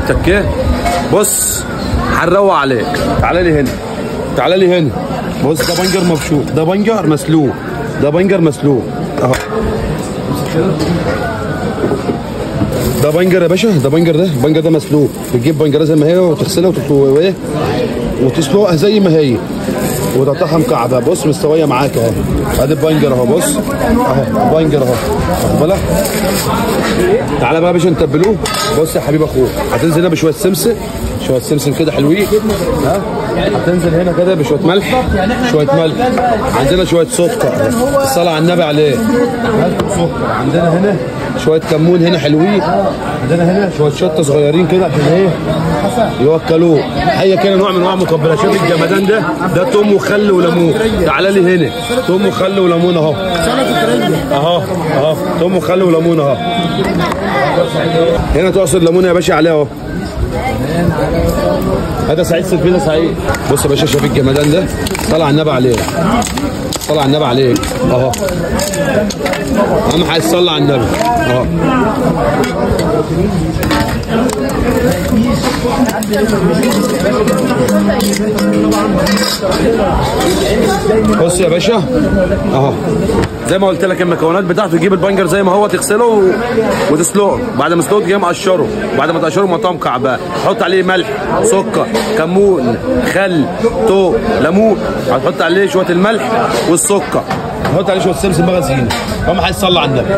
تكيه. بص هنروق عليك. تعالى لي هنا، تعالى لي هنا. بص ده بنجر مبشور، ده بنجر مسلوق، ده بنجر مسلوق اهو. ده بنجر يا باشا، ده بنجر، ده البنجر ده مسلوق. بتجيب بنجره زي ما هي وتغسلها وتسلقها زي ما هي وتقطعها مكعبه. بص مستويه معاك اهو. ادي البنجر اهو. بص اهو البنجر اهو، واخد بالك. تعالى بقى يا باشا نتبلوه. بص يا حبيب اخوك، هتنزل هنا بشويه سمسم، شويه سمسم كده حلوين. ها هتنزل هنا كده بشويه ملح، شويه ملح. عندنا شويه سكر، الصلاه على النبي عليه. سكر عندنا هنا، شويه كمون هنا حلوين. عندنا هنا شويه شطه صغيرين كده عشان ايه يوكلوه. هي كده نوع من انواع المقبلات. شوف الجمدان ده توم وخل وليمون. تعالى لي هنا، توم وخل وليمون اهو اهو اهو، توم وخل وليمون اهو. هنا تعصر ليمون يا باشا عليه اهو. هذا سعيد سلفي، ده سعيد. بص يا باشا، شوف الجمدان ده، طلع النبي عليه، طلع النبي عليه اهو. اهم حاجه تصلي على النبي اهو. بص يا باشا اهو، زي ما قلت لك المكونات بتاعته. تجيب البنجر زي ما هو، تغسله وتسلقه. بعد ما تسلقه تجي مقشره، بعد ما تقشره مقطعه مكعبات. تحط عليه ملح، سكر، كمون، خل، توم، ليمون. هتحط عليه شويه الملح والسكر، تحط عليه شويه سمسم بقى زينه. اهم حاجه تصلي على النبي.